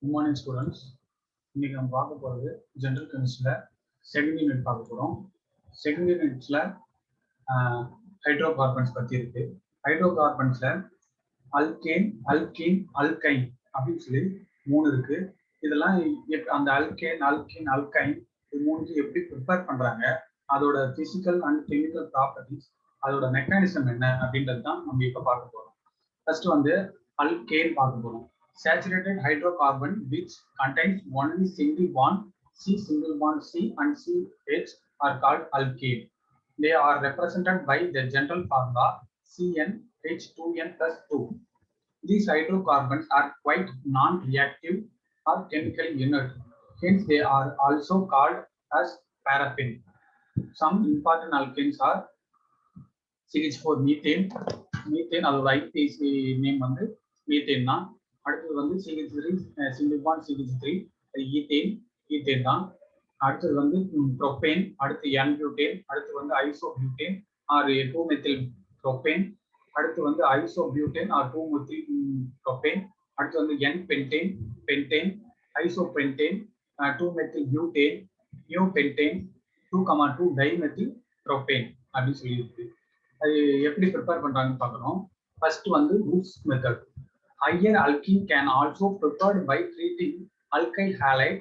Good morning, students. இன்னைக்கு நம்ம பார்க்க போகிறது ஜெனரல் கெமிஸ்ட்ரியில் செகண்ட் யூனிட் பார்க்க போகிறோம். செகண்ட் யூனிட்ஸில் ஹைட்ரோ கார்பன்ஸ் பற்றி இருக்கு. ஹைட்ரோ கார்பன்ஸில் அல்கேன், அல்கீன், அல்கைன் அப்படின்னு சொல்லி 3 இருக்கு. இதெல்லாம் அந்த அல்கேன், அல்கீன், அல்கைன் இது 3 எப்படி ப்ரிப்பேர் பண்ணுறாங்க, அதோட பிசிக்கல் அண்ட் கெமிக்கல் ப்ராப்பர்ட்டிஸ், அதோட மெக்கானிசம் என்ன அப்படின்றது தான் நம்ம இப்போ பார்க்க போகிறோம். ஃபர்ஸ்ட் வந்து அல்கேன் பார்க்க போகிறோம். Saturated hydrocarbon which contains only single bond C, single bond C and CH are called alkane. They are represented by the general formula CnH2n plus 2. These hydrocarbons are quite non-reactive or chemically inert. Hence, they are also called as paraffin. Some important alkanes are CH4 methane. Methane, அதோட IPC name வந்து methane தான். அடுத்தது வந்து CH3 single bond CH3 ethane, ethane தான். அடுத்தது வந்து propane, அடுத்து என் butane, அடுத்து வந்து ஐசோபியூட்டேன் ஆர் 2-மெத்தில் ப்ரோபேன், அடுத்து வந்து ஐசோபியூட்டேன் ஆர் 2-மெத்தில் ப்ரோபேன், அடுத்து வந்து என் பென்டேன், பென்டேன், ஐசோபென்டேன், 2-மெத்தில் butane, neo pentane, 2,2 dimethyl propane அப்படின்னு சொல்லியிருக்கு. அது எப்படி ப்ரிப்பேர் பண்றாங்கன்னு பார்க்கணும். ஃபர்ஸ்ட் வந்து Wood's method. Higher alkene can also prepared by treating alkyl halide,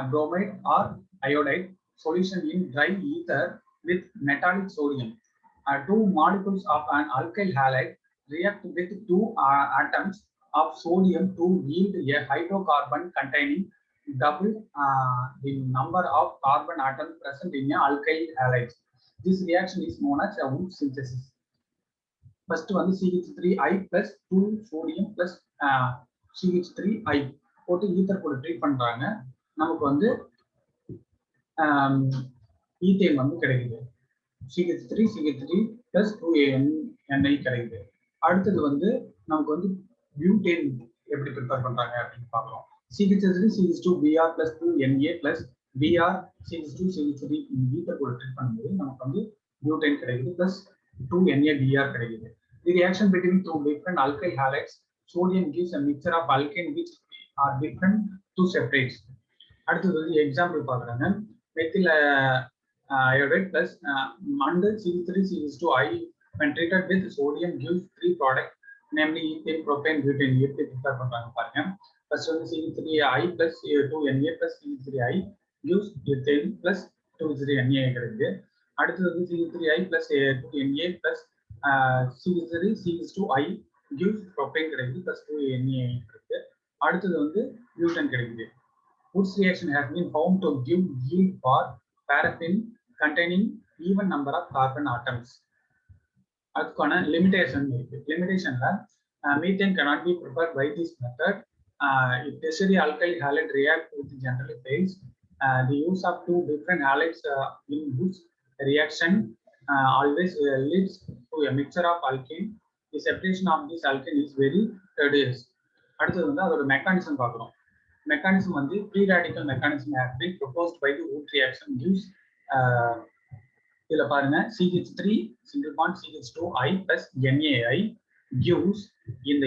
bromide or iodide solution in dry ether with metallic sodium. Two molecules of an alkyl halide react with 2 atoms of sodium to yield a hydrocarbon containing double the number of carbon atoms present in an alkyl halide. This reaction is known as a Wood synthesis. First வந்து CH3I plus 2 sodium plus CH3I போட்டு ether கூட treat பண்றாங்க. நமக்கு வந்து ethane வந்து கிடைக்குது. CH3 plus 2NI கிடைக்குது. அடுத்தது வந்து நமக்கு வந்து பியூட்டேன் எப்படி ப்ரிப்பேர் பண்றாங்க அப்படின்னு பார்க்கலாம். CH3CH2Br plus 2Na plus Br CH2CH3 ether கூட ட்ரீட் பண்ணும்போது நமக்கு வந்து பியூட்டேன் கிடைக்குது plus 2NaBr கிடைக்குது. The reaction between two different alkyl halides, sodium gives a mixture of alkane which are different to separates. அடுத்தது வந்து எக்ஸாம்பிள் பார்க்குறாங்க. Methyl iodide plus and CH3CH2I when treated with sodium gives 3 products, namely ethane, propane, butane. எப்படி prepare பண்றாங்க பாருங்க. First வந்து CH3I plus 2Na plus CH3I gives ethane plus 2H3Na கிடைக்குது. அடுத்தது வந்து CH3I plus 2Na plus CH2I gives propane கிடைக்குது plus 2Na கிடைக்குது. அடுத்தது வந்து பியூட்டன் கிடைக்குது. Wood's reaction has been found to give yield for paraffin containing even number of carbon atoms. அதுக்கான limitation இருக்கு. லிமிடேஷன்ல methane cannot be prepared by this method. If tertiary alkyl halide react with generally fails. The use of 2 different halides in Wood's reaction always leads to a mixture of alkane. The separation of this alkane is very tedious. அடுத்தது வந்து அதோட mechanism பார்க்குறோம். Mechanism வந்து free radical mechanism has been proposed by the Wood reaction gives இதுல பாருங்க CH3 single bond CH2I plus NaI gives இந்த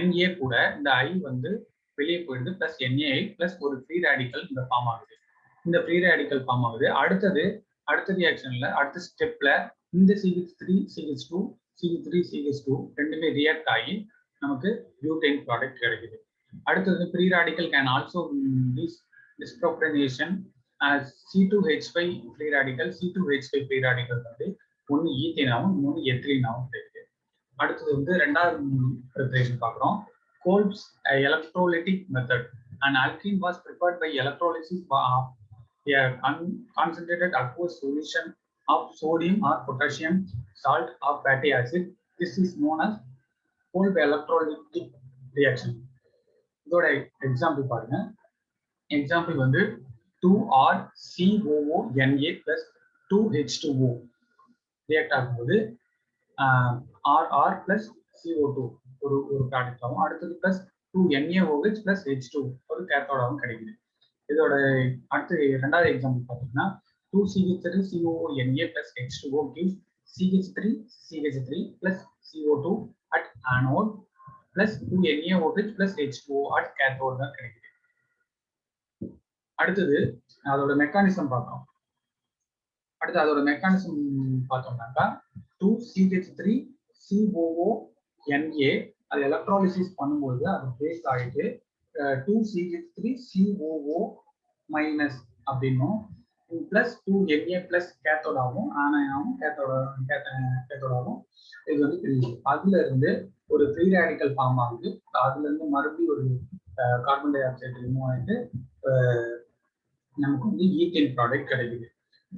Na கூட இந்த I வந்து வெளியே போயிடுது plus NaI plus ஒரு free radical இந்த ஃபார்ம் ஆகுது. இந்த ஃப்ரீ ரேடிக்கல் ஃபார்ம் ஆகுது. அடுத்த ரியாக்ஷன்ல அடுத்த ஸ்டெப்ல இந்த CH3CH2 ரெண்டுமே ரியாக்ட் ஆகி நமக்கு பியூட்டேன் ப்ராடக்ட் கிடைக்குது. அடுத்தது free radical can also disproportionation C2H5 free radical C2H5 free radical வந்து ஒன்று ஈத்தேனாவும் இன்னொன்று எத்திலீனாவும் கிடைக்குது. அடுத்தது வந்து ரெண்டாவது ப்ரிப்பரேஷன் பார்க்குறோம். Kolb's electrolytic method. An alkene was prepared by electrolysis of a concentrated aqueous solution of sodium or potassium salt or fatty acid. This is known as Kolb electrolytic reaction. இதோட example பாருங்க. Example வந்து 2RCOONA plus 2H2O react ஆகும்போது RR plus CO2 ஒரு product ஆகும். அடுத்தது plus 2NaOH plus H2 ஒரு கேத்தோடாவும் கிடைக்குது. இதோட அடுத்து ரெண்டாவது எக்ஸாம்பிள் பார்த்தீங்கன்னா 2CH3COONA plus H2O gives CH3 plus CO2 at anode plus 2 NaOH plus H2O at cathode தான் கிடைக்குது. அடுத்தது அதோட மெக்கானிசம் பார்த்தோம். அடுத்து அதோட மெக்கானிசம் பார்த்தோம்னாக்கா 2CH3COO அது எலக்ட்ராலிசிஸ் பண்ணும்போது அது பிரேக் ஆகிட்டு 2CH3COO மைனஸ் அப்படின்னும் பிளஸ் 2Na பிளஸ் கேத்தோட் ஆகும், ஆனாயாவும் கேத்தோடாகும். இது வந்து தெரியுது. அதுல இருந்து ஒரு ஃப்ரீ ரேடிக்கல் ஃபார்ம் ஆகுது. அதுல இருந்து மறுபடியும் ஒரு கார்பன் டை ஆக்சைடு ரிமூவ் ஆகிட்டு நமக்கு வந்து ஈத்தேன் ப்ராடக்ட் கிடைக்குது.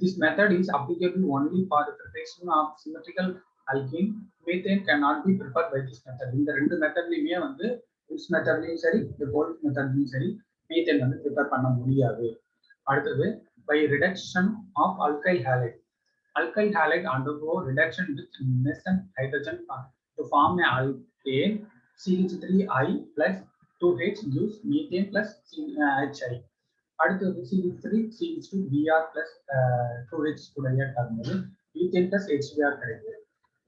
This method is applicable only for the preparation of symmetrical alkene. Methane cannot be prepared by this method. இந்த ரெண்டு மெத்தட்லயுமே வந்து Wolff's மெத்தட்லயும் சரி, இந்த Wolff மெத்தட்லயும் சரி, மீத்தேன் வந்து ப்ரிப்பேர் பண்ண முடியாது. அடுத்தது by reduction of alkyl halide. Alkyl halide undergo reduction with Nessen hydrogen to form a alkane. CH3I plus 2H gives methane plus HI. அடுத்தது CH3CH2Br plus 2H கூட react ஆகும்போது ethane plus HBr கிடைக்குது.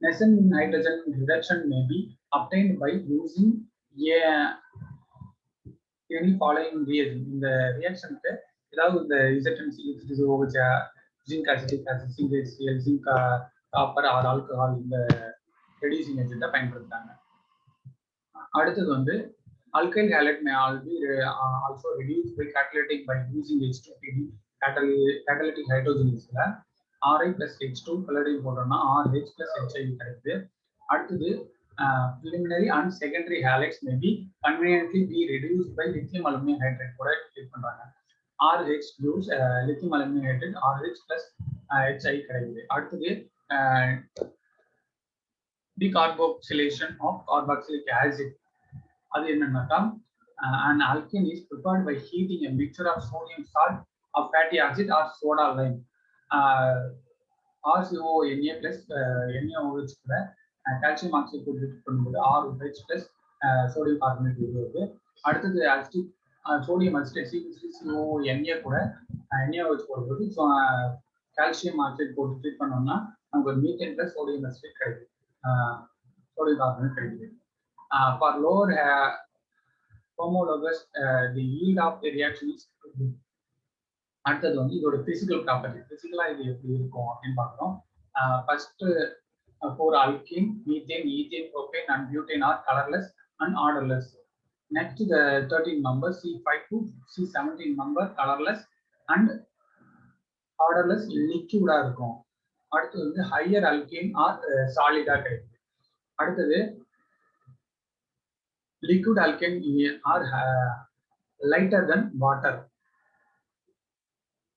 Nessen hydrogen reduction may be obtained by using any following reagent. இந்த ரியாக்ஷனுக்கு ஏதாவது இந்த ZnCH3OH, zinc acetic acid, zinc HCl, zinc copper or alcohol இந்த reducing agent பயன்படுத்துறாங்க. அடுத்தது வந்து alkyl halide may also reduce by catalytic by using H2PD catalytic hydrogenase ல Ri plus H2 கலரையும் போட்டோம்னா RH plus HI கிடைக்குது. அடுத்தது preliminary and secondary halides may be conveniently be reduced by lithium aluminum hydride கூட use பண்றாங்க. RH gives lithium aluminum hydride RH plus HI கிடைக்குது. அடுத்தது decarboxylation of carboxylic acid. அது என்னன்னாக்கா an alkene is prepared by heating a mixture of sodium salt of fatty acid or soda lime. RCONA plus NaOH கூட calcium oxide போட்டு பண்ணும்போது RH plus sodium carbonate வருது. அடுத்தது acetic sodium acetate CH3CONA கூட NaOH போடும்போது calcium oxide போட்டு treat பண்ணோம்னா நமக்கு methane plus sodium acetate கிடைக்குது, sodium carbonate கிடைக்குது. For lower homologous the yield of the reaction is good. அடுத்தது வந்து இதோட பிசிக்கல் ப்ராப்பர்ட்டி, பிசிக்கலா இது எப்படி இருக்கும் அப்படின்னு பார்க்குறோம். First for alkene, methane, ethane, propane and butane are colorless and odorless. Next the 13 members C5 to C17 member colorless and odorless liquid-ஆ இருக்கும். அடுத்தது வந்து higher alkene or solid-ஆ கிடைக்குது. அடுத்தது liquid alkane are lighter than water.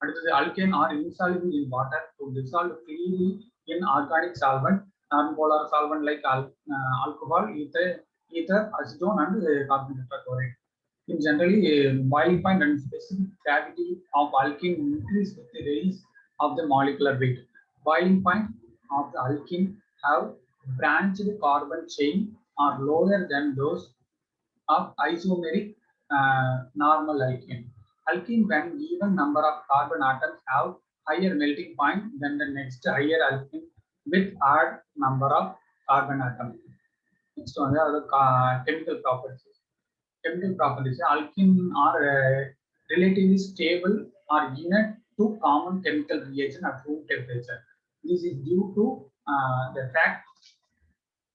அடுத்தது alkane are insoluble in water to dissolve freely in organic solvent, non-polar solvent like alcohol, ether, acetone and carbon tetrachloride. In generally, boiling point and specific gravity of alkene increase with the rise of the molecular weight. Boiling point of the alkene have branched carbon chain are lower than those of isomeric normal alkene. Alkene when even number of carbon atoms have higher melting point than the next higher alkene with odd number of carbon atoms. Next one is chemical properties. Chemical properties. Alkene are relatively stable or inert to common chemical reaction at room temperature. This is due to the fact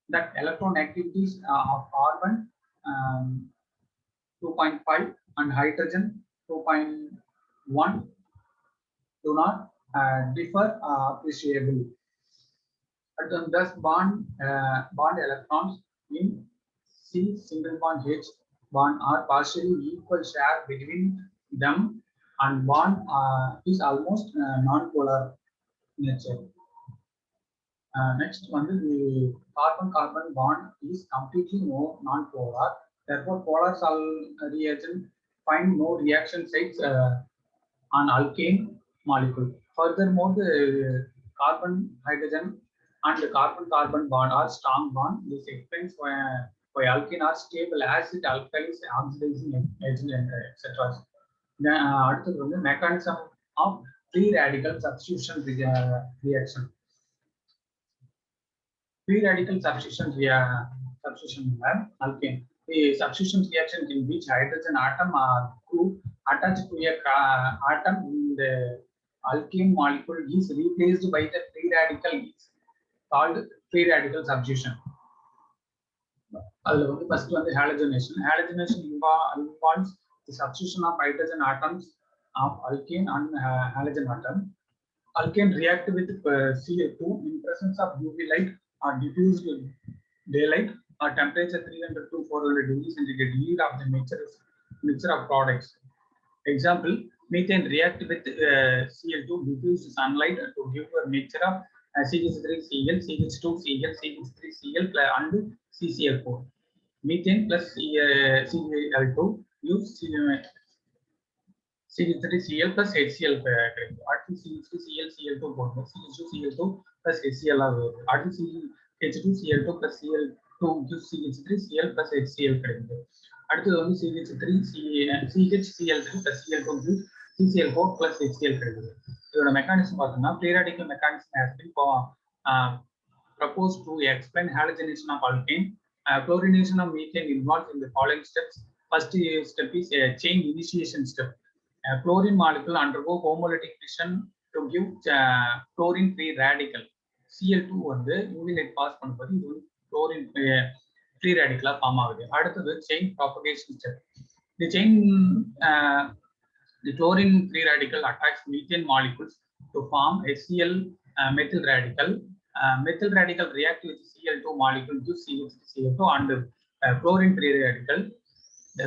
that electron activities of carbon 2.5 and hydrogen 2.1 do not differ appreciably. Thus bond electrons in C single bond H bond are partially equal share between them and bond is almost non-polar nature. Next one is the carbon-carbon bond is completely non-polar. Therefore, polar reagent find no reaction sites on alkane molecule. Furthermore, the carbon, hydrogen and the carbon-carbon bond are strong bond. This explains why alkene are stable acid, alkalis, oxidizing agent, etc. Then, the mechanism of free radical substitution reaction. Free radical substitution alkane. the substitution reaction in which hydrogen atom or group attached to a atom in the alkane molecule is replaced by the free radical is called free radical substitution. First one, the halogenation. Halogenation involves the substitution of hydrogen atoms of alkane and halogen atom. Alkane react with Ca2 in presence of UV light or diffused daylight or temperature 300 to 400 degrees centigrade. Yield of the mixture of products. Example: methane react with Cl2 diffused sunlight to give a mixture of CH3Cl, CH2Cl, CH3Cl and CCl4. Methane plus Cl2 gives CH3Cl plus HCl. CH3Cl Cl2 போடுங்க, CH2Cl2 plus HCl ஆகுது. அடுத்து H2Cl2 plus Cl2 gives CH3Cl plus HCl கிடைக்குது. அடுத்தது வந்து CHCl3 plus Cl2 gives CCl4 plus HCl கிடைக்குது. இதோட mechanism பார்த்தோம்னா free radical mechanism has been proposed to explain halogenation of alkane. Chlorination of methane involved in the following steps. First step is a chain initiation step. Chlorine molecule undergo homolytic fission to give chlorine free radical. Cl2 வந்து UV light pass பண்ணும்போது இது வந்து chlorine free radical form ஆகுது. அடுத்தது chain propagation step. The chlorine free radical attacks methane molecules to form HCl methyl radical. Methyl radical react with Cl2 molecule to CH2 and chlorine free radical. The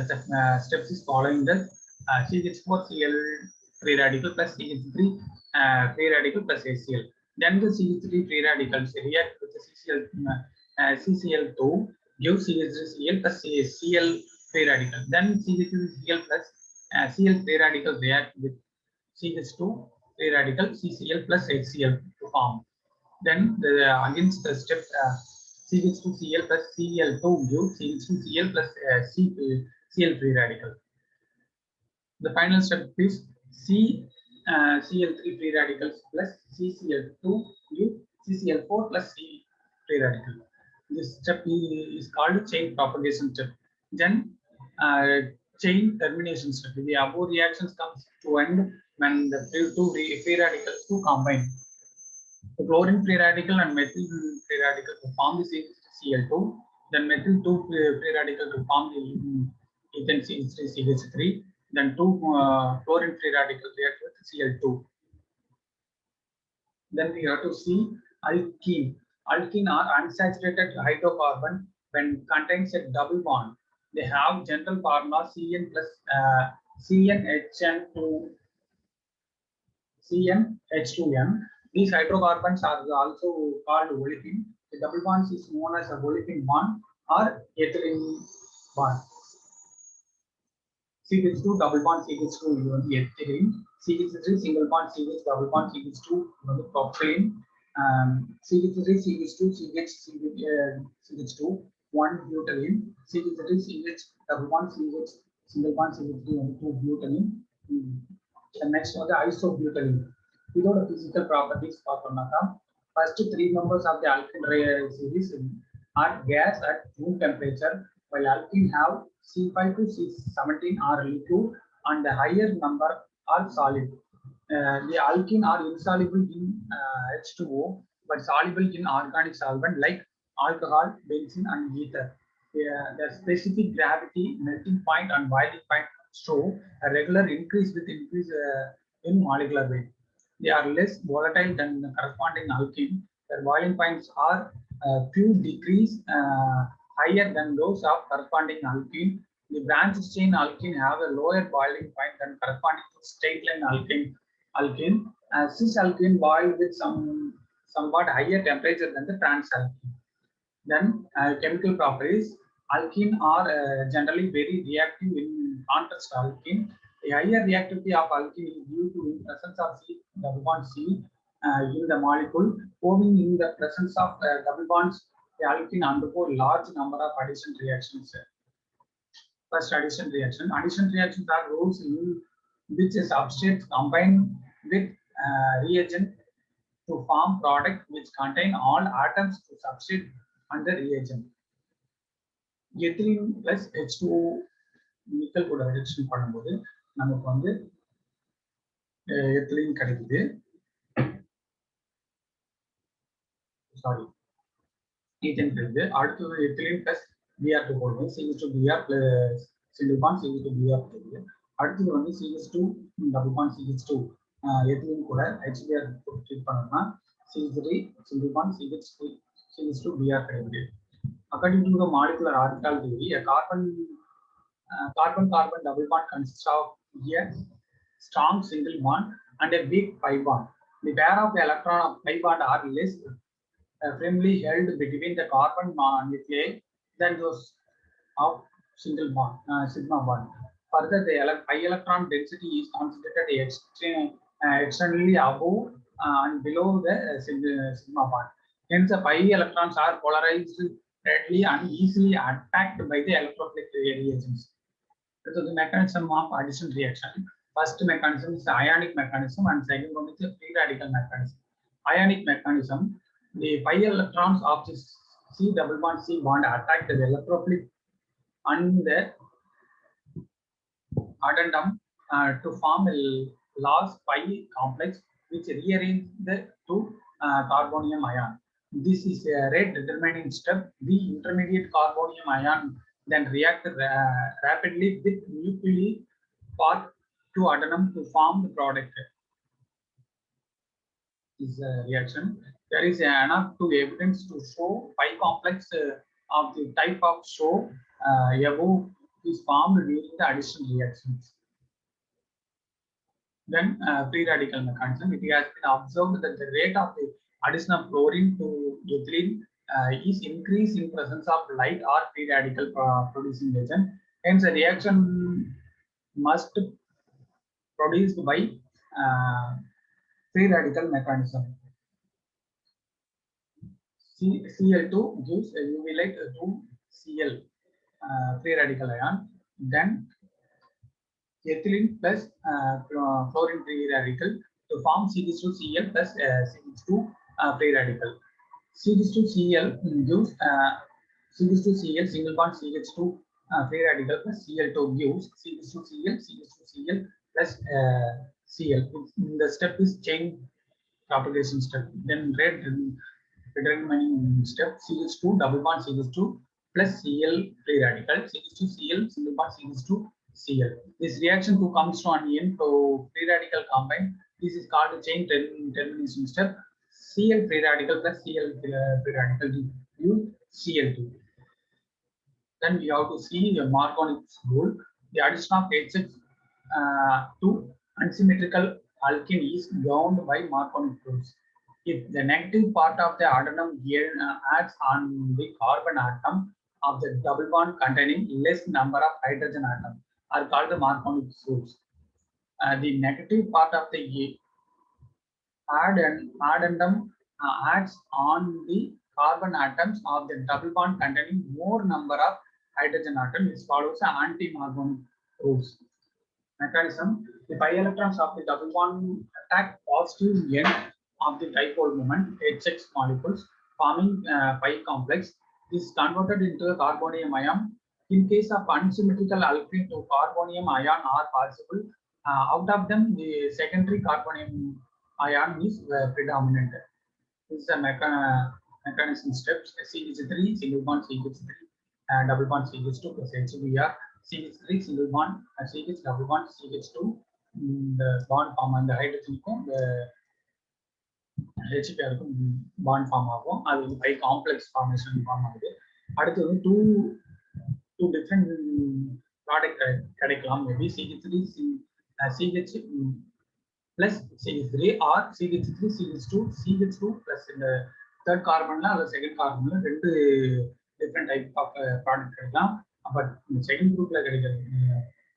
steps is following the CH4Cl free radical plus CH3 free radical plus HCl. Then the CH3 free radicals react with the CCl2 give CH3Cl plus Cl free radical. Then CH3Cl plus Cl free radical react with CH2 free radical CCl plus HCl to form. Then against the step CH2Cl plus Cl2 give CH2Cl plus Cl free radical. The final step is Cl3 free radicals plus CCl2 give CCl4 plus C free radical. This step is called chain propagation step. Then chain termination step. The above reactions comes to end when the two free radicals to combine. The chlorine free radical and methyl free radical to form the Cl2. Then methyl 2 free radical to form the ethane CH3. Then two chlorine free radicals react with Cl2. Then we have to see alkene. Alkene are unsaturated hydrocarbon when contains a double bond. They have general formula Cn plus CnH2n. These hydrocarbons are also called olefin. The double bonds is known as a olefin bond or ethylene bond. CH2 double bond CH2 is ethylene. CH3 single bond CH double bond CH2 is propylene. CH3 CH2 CH2 1 butylene. CH3 CH double bond CH single bond CH3 and 2 butylene. The next one the isobutylene. Without the physical properties first three members of the alkene series are gas at room temperature, while alkene have C5 to C17 are liquid and the higher number are solid. The alkene are insoluble in H2O but soluble in organic solvent like alcohol, benzene and ether. The specific gravity, melting point and boiling point show a regular increase with increase in molecular weight. They are less volatile than the corresponding alkene. Their boiling points are few degrees higher than those of corresponding alkene. The branched chain alkene have a lower boiling point than corresponding to straight line alkene. Cis alkene boil with somewhat higher temperature than the trans alkene. Then chemical properties. Alkene are generally very reactive in contrast to alkene. The higher reactivity of alkene is due to the presence of C double bond C in the molecule. Owing in the presence of double bonds, the alkene undergo large number of addition reactions. First addition reaction. Addition reactions are those in which substrates combine with reagent to form product which contain all atoms to substrate and the reagent. Ethylene plus H2O nickel கூட reduction பண்ணும்போது நமக்கு வந்து ethylene கிடைக்குது. Sorry, ethane கிடைக்குது. அடுத்தது ethylene plus Br2 போடுவோம். CH2Br plus single bond CH2Br கிடைக்குது. அடுத்தது வந்து CH2 double bond CH2 ethylene கூட HBr ட்ரீட் பண்ணோம்னா CH3 சிங்கிள் பாண்ட் CH2Br கிடைக்குது. According to the molecular orbital theory, a carbon-carbon double bond consists of a strong single bond and a weak pi bond. The pair of the electron of pi bond are less firmly held between the carbon nuclei than those of single bond, sigma bond. Further, the pi electron density is concentrated externally above and below the sigma bond. Hence, the pi electrons are polarized readily and easily attacked by the electrophilic reagents. So the mechanism of addition reaction. First mechanism is the ionic mechanism and second one is the free radical mechanism. Ionic mechanism, the pi electrons of this C double bond C bond attack the electrophilic and the addendum to form a last pi complex which rearrange the two carbonium ion. This is a rate determining step. The intermediate carbonium ion then react rapidly with nuclei part to adenum to form the product. This reaction. There is enough to evidence to show pi complex of the type of show above is formed during the addition reactions. Then free radical mechanism. It has been observed that the rate of the addition of fluorine to ethylene is increased in presence of light or free radical producing agent. Hence, a reaction must produced by free radical mechanism. Cl2 gives a UV light to Cl free radical ion. Then ethylene plus fluorine free radical to form CH2Cl plus CH2 free radical. CH2Cl gives CH2Cl single bond CH2 free radical plus Cl2 gives CH2Cl plus Cl. The step is chain propagation step. Then red determining step CH2 double bond CH2 plus Cl free radical CH2Cl single bond CH2 Cl. This reaction comes to an end to free radical combine. This is called a chain termination step. Cl free radical plus Cl free radical give Cl2. Then we have to see the Marconi's rule. The addition of HX to unsymmetrical alkene is bound by Marconic rules. If the negative part of the adenum acts on the carbon atom of the double bond containing less number of hydrogen atoms are called the Marconic rules. The negative part of the addendum acts on the carbon atoms of the double bond containing more number of hydrogen atoms. This follows the anti-Marconic rules. Mechanism: the pi electrons of the double bond attack positive end of the dipole moment HX molecules, forming pi complex. This is converted into a carbonium ion. In case of unsymmetrical alkene to carbonium ion are possible. Out of them, the secondary carbonium ion is predominant. This is a mechanism steps: CH3 single bond CH3 double bond CH2 plus HBr. CH3 single bond CH double bond CH2 the bond form and the hydrogen the HBr bond form ஆகும். அது pi complex formation form ஆகுது. அடுத்து two different product கிடைக்கலாம். Maybe CH3 CH plus CH3 or CH3 CH2 CH2 plus இந்த third carbonல அல்லது second carbonல ரெண்டு different type of product கிடைக்கலாம். But second குரூப்ல கிடைக்கிறது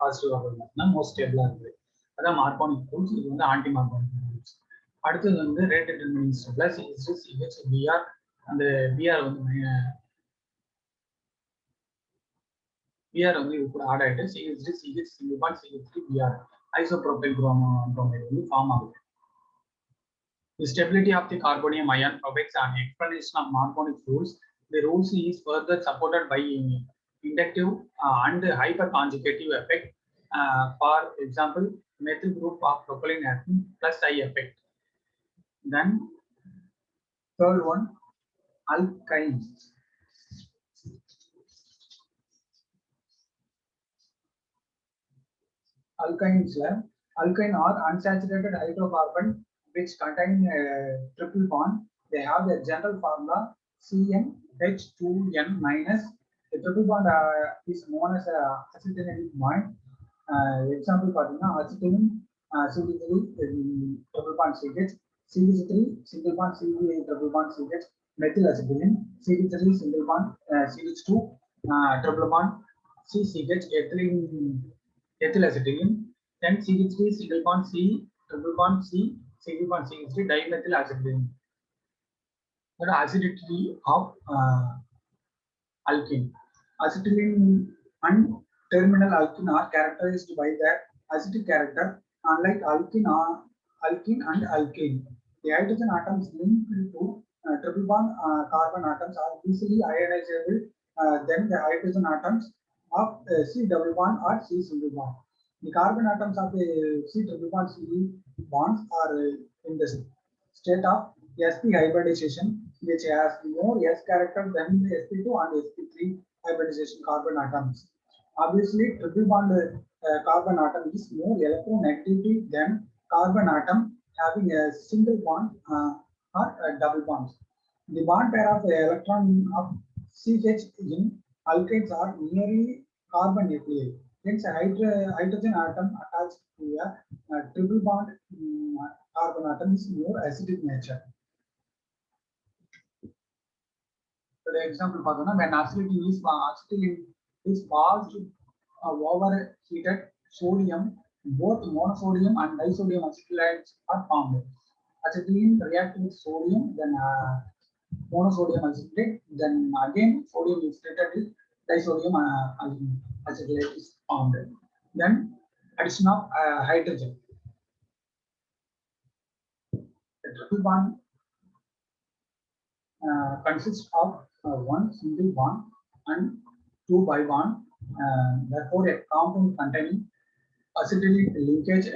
பாசிட்டிவ் ஆகும் மோஸ்ட் ஸ்டேபிளா இருக்குது. அதான் மார்கானிக் ரூல்ஸ். இது வந்து ஆன்டி மார்கானிக் ரூல்ஸ். அடுத்தது வந்து ரேட் டிட்டர்மினிங் ஸ்டெப்ல CH Br அந்த Br வந்து இது கூட ஆட் ஆயிட்டு CH3 CH single bond CH3 Br isopropyl bromide வந்து ஃபார்ம் ஆகுது. The stability of the carbonium ion provides an explanation of Marconic rules. The rules is further supported by inductive and hyperconjugative effect. For example, methyl group of propylene atom plus I effect. Then third one, alkynes. Alkynes, alkyne are unsaturated hydrocarbon which contain triple bond. They have the general formula CnH2n minus. The triple bond is known as acetylenic bond. Example பார்த்தீங்கன்னா acetylene CH3 triple bond CH, CH3 single bond CH triple bond CH, methyl acetylene CH3 single bond CH2 triple bond CCH ethyl acetylene, then CH3 single bond C triple bond C single bond CH3 dimethyl acetylene. The acidity of alkene. Acetylene and terminal alkene are characterized by their acidic character, unlike alkene and alkane. The hydrogen atoms linked to triple bond carbon atoms are easily ionizable than the hydrogen atoms of C double bond or C single bond. The carbon atoms of the C triple bond C bonds are in the state of sp hybridization, which has more S character than the sp2 and sp3 hybridization carbon atoms. Obviously, triple bond carbon atom is more electronegativity than carbon atom having a single bond or double bonds. The bond pair of the electron of CH in alkanes are nearly carbon nuclei. Hence, hydrogen atom attached to a triple bond carbon atom is more acidic nature. For example, when acetylene is passed overheated sodium, both monosodium and disodium acetylates are formed. Acetylene reacts with sodium, then monosodium acetate, then again sodium is treated with disodium acetylate is formed. Then addition of hydrogen. The triple bond consists of one single bond and two bond. Therefore, a compound containing acetylene linkage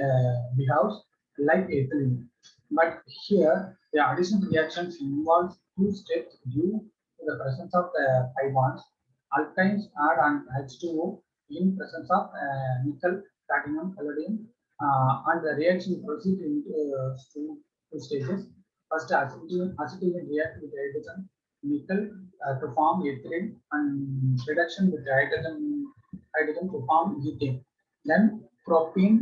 behaves like ethylene. But here, the addition reactions involves two steps due to the presence of pi bonds. Alkynes add an H2O in presence of nickel, platinum, palladium, and the reaction proceeds into two stages. First, acetylene reacts with hydrogen, nickel to form ethylene, and reduction with hydrogen to form ethane. Then propene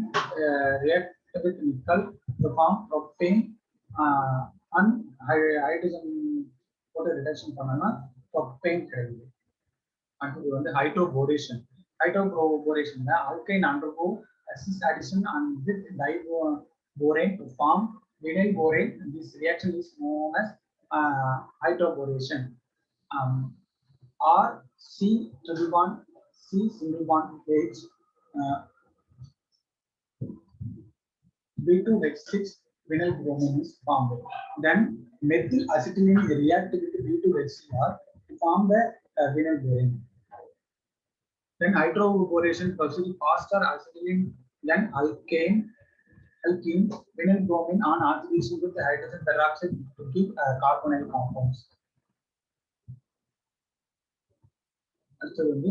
react with nickel to form propane and hydrogen photo reduction பண்ணனா propane கிடைக்குது. அடுத்து வந்து hydroboration. Hydroboration alkyne undergo cis addition and with diborane to form vinyl borane. This reaction is known as hydroboration. Or C triple bond C single bond H B2H6 vinyl bromine is formed. Then methyl acetylene react with B2HCr to form the vinyl bromine. Then hydroboration proceeds faster acetylene than alkene vinyl bromine on oxidation with the hydrogen peroxide to give carbonyl compounds. அடுத்தது வந்து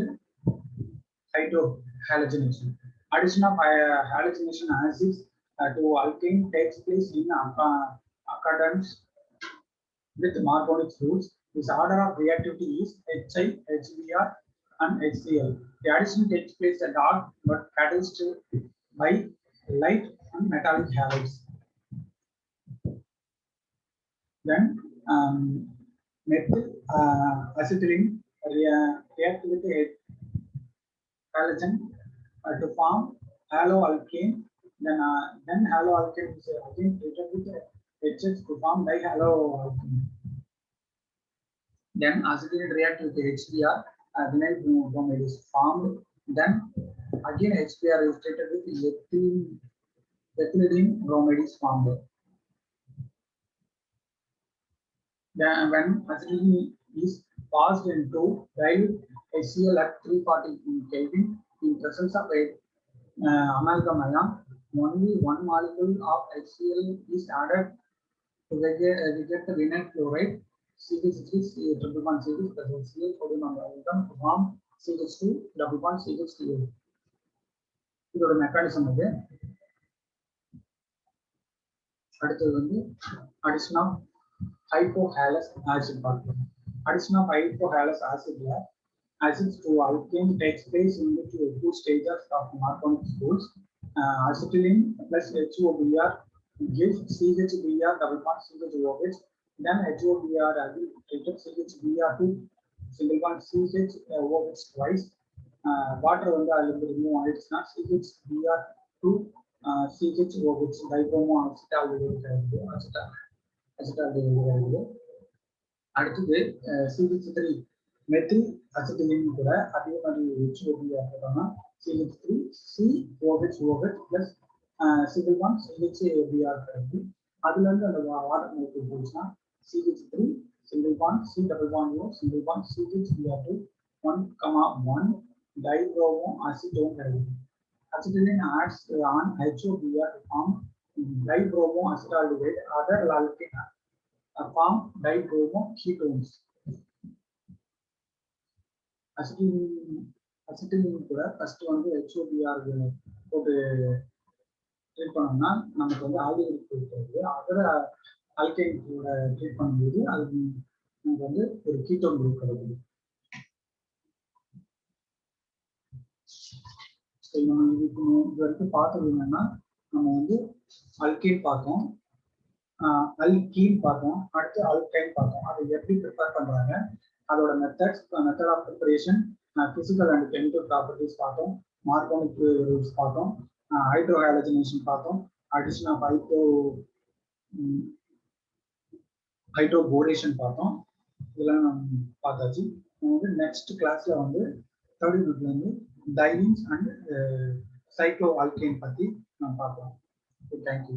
hydrohalogenation. Addition of halogenation acids to alkane takes place in accordance with Marconi's rules. This order of reactivity is HI, HBr, and HCl. The addition takes place at dark but catalyzed by light and metallic halides. Then methyl acetylene react with the halogen to form haloalkane. Then haloalkane is again treated with HX to form dihaloalkane. Then acetylene react with HBr, vinyl bromide is formed. Then again HBr is treated with ethylene bromide is formed. Then when acetylene is passed into dilute HCl at 340 Kelvin in presence of a amalgam ion. Only one molecule of HCl is added to get the vinyl chloride CH3 triple bond CH plus HCl sodium amalgam to form CH2 double bond CH2. இதோட mechanism இது. அடுத்தது வந்து addition of ஹைப்போஹாலஸ் acid பார்க்கலாம். Addition of hypohalous acid acids to alkane takes place in the two stages of Marconi pools. Acetylene plus HOBr gives CHBr double bond CHOH. Then HOBr will treated CHBr to single bond CHOH twice. Water on the remove it's not CHBr to CHOH dibromo acetaldehyde. அடுத்தது CH3 methyl acetylene கூட அதே மாதிரி HOBr போட்டோம்னா CH3 COH plus single bond CHABr கிடைக்கும். அதுல இருந்து அந்த water மோலிக்யூல் போச்சுன்னா CH3 single bond C double bond O single bond CHBr2 1,1 dibromo acetone கிடைக்கும். Acetylene adds on HOBr to form dibromo acetaldehyde. Other alkane form dibromo ketones. Acetylene கூட first வந்து HOBr போட்டு treat பண்ணோம்னா நமக்கு வந்து ஆல்டிஹைட் கொடுக்கிறது. Other alkyne கூட treat பண்ணும்போது அது நமக்கு வந்து ஒரு கீட்டோன் குரூப் கிடைக்குது. நம்ம இது வரைக்கும் பார்த்தது என்னன்னா நம்ம வந்து அல்கேன் பார்த்தோம், அல்கீன் பார்த்தோம், அடுத்து அல்கைன் பார்த்தோம். அதை எப்படி ப்ரிப்பேர் பண்றாங்க, அதோட method of preparation, physical and chemical properties பார்த்தோம், மார்கோனிக் ரூல்ஸ் பார்த்தோம், ஹைட்ரோஹாலஜனேஷன் பார்த்தோம், அடிஷன் ஆஃப் ஹைட்ரோபோரேஷன் பார்த்தோம். இதெல்லாம் நம்ம பார்த்தாச்சு. வந்து நெக்ஸ்ட் கிளாஸ்ல வந்து தேர்ட் யூனிட்ல இருந்து டைலீன்ஸ் அண்ட் சைக்ளோ ஆல்கேன் பத்தி நம்ம பார்க்கலாம். தேங்க்யூ.